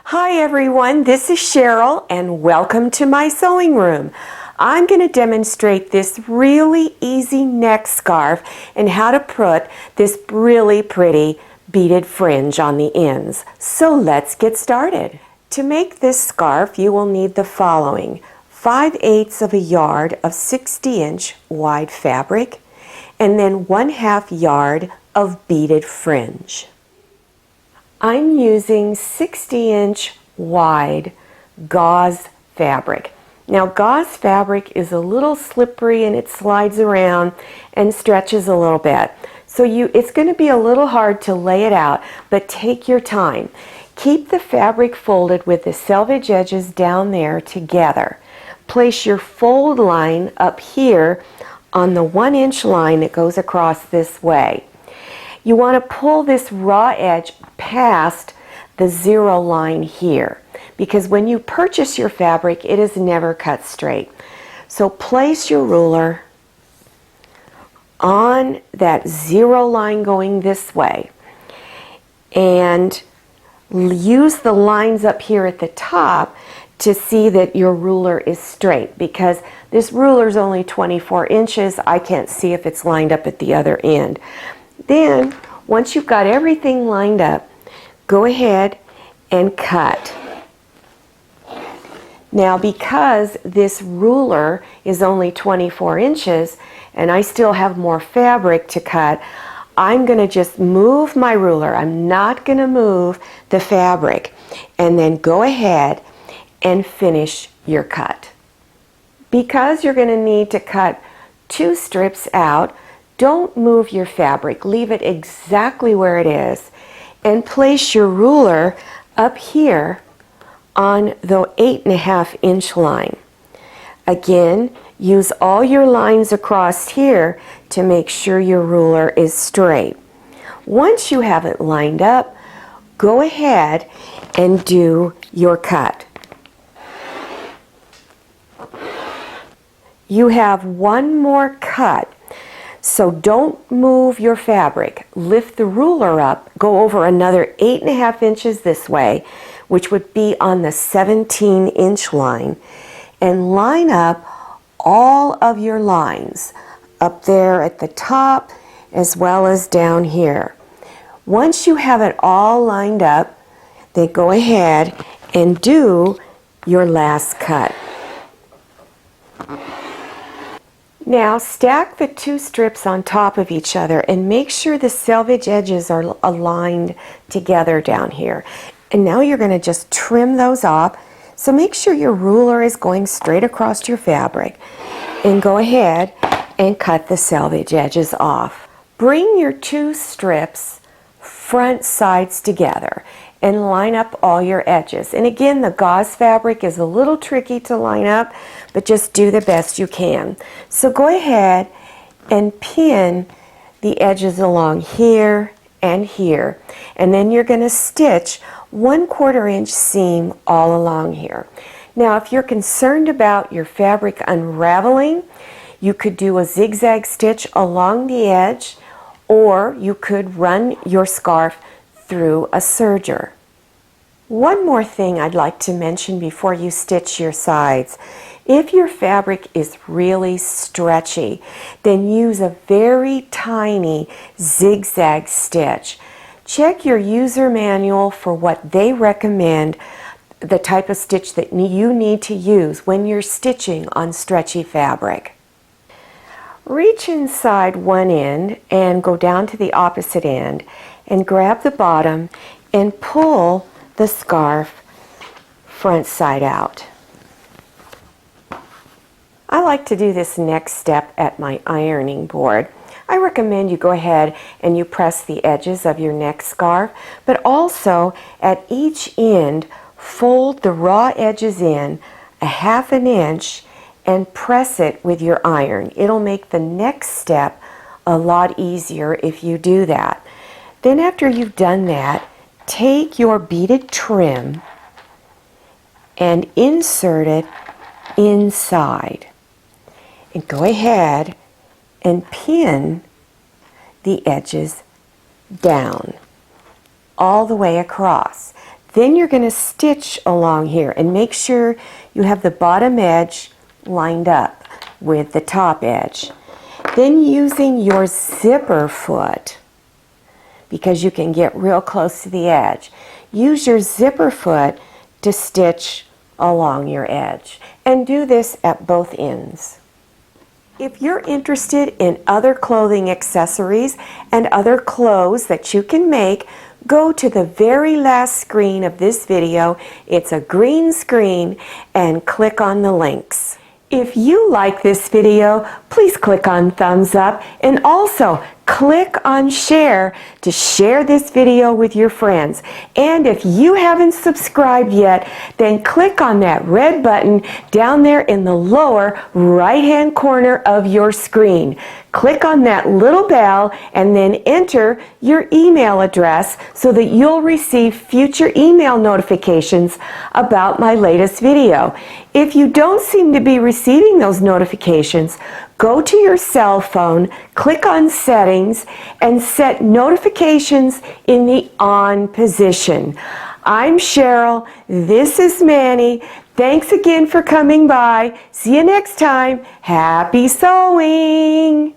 Hi everyone, this is Cheryl and welcome to my sewing room. I'm going to demonstrate this really easy neck scarf and how to put this really pretty beaded fringe on the ends. So let's get started. To make this scarf you will need the following: 5/8 of a yard of 60-inch wide fabric and then 1/2 yard of beaded fringe. I'm using 60-inch wide gauze fabric. Now gauze fabric is a little slippery and it slides around and stretches a little bit. So it's going to be a little hard to lay it out, but take your time. Keep the fabric folded with the selvage edges down there together. Place your fold line up here on the 1-inch line that goes across this way. You want to pull this raw edge past the 0 line here, because when you purchase your fabric it is never cut straight. So place your ruler on that 0 line going this way and use the lines up here at the top to see that your ruler is straight, because this ruler is only 24 inches. I can't see if it's lined up at the other end. Then, once you've got everything lined up, go ahead and cut. Now, because this ruler is only 24 inches and I still have more fabric to cut, I'm going to just move my ruler. I'm not going to move the fabric. And then go ahead and finish your cut. Because you're going to need to cut 2 strips out, don't move your fabric. Leave it exactly where it is and place your ruler up here on the 8.5-inch line. Again, use all your lines across here to make sure your ruler is straight. Once you have it lined up, go ahead and do your cut. You have one more cut. So don't move your fabric. Lift the ruler up, go over another 8.5 inches this way, which would be on the 17-inch line, and line up all of your lines up there at the top as well as down here. Once you have it all lined up, then go ahead and do your last cut. Now stack the 2 strips on top of each other and make sure the selvage edges are aligned together down here. And now you're going to just trim those off. So make sure your ruler is going straight across your fabric and go ahead and cut the selvage edges off. Bring your 2 strips front sides together and line up all your edges. And again, the gauze fabric is a little tricky to line up, but just do the best you can. So go ahead and pin the edges along here and here. And then you're going to stitch 1/4 inch seam all along here. Now, if you're concerned about your fabric unraveling, you could do a zigzag stitch along the edge, or you could run your scarf through a serger. One more thing I'd like to mention before you stitch your sides. If your fabric is really stretchy, then use a very tiny zigzag stitch. Check your user manual for what they recommend, the type of stitch that you need to use when you're stitching on stretchy fabric. Reach inside one end and go down to the opposite end and grab the bottom and pull the scarf front side out. I like to do this next step at my ironing board. I recommend you go ahead and you press the edges of your neck scarf, but also at each end fold the raw edges in 1/2 inch and press it with your iron. It'll make the next step a lot easier if you do that. Then after you've done that, take your beaded trim and insert it inside. And go ahead and pin the edges down all the way across. Then you're going to stitch along here and make sure you have the bottom edge lined up with the top edge. Then using your zipper foot, because you can get real close to the edge, use your zipper foot to stitch along your edge. And do this at both ends. If you're interested in other clothing accessories and other clothes that you can make, go to the very last screen of this video. It's a green screen, and click on the links. If you like this video, please click on thumbs up, and also click on share to share this video with your friends. And if you haven't subscribed yet, then click on that red button down there in the lower right-hand corner of your screen. Click on that little bell and then enter your email address so that you'll receive future email notifications about my latest video. If you don't seem to be receiving those notifications, go to your cell phone, click on settings, and set notifications in the on position. I'm Cheryl. This is Manny. Thanks again for coming by. See you next time. Happy sewing!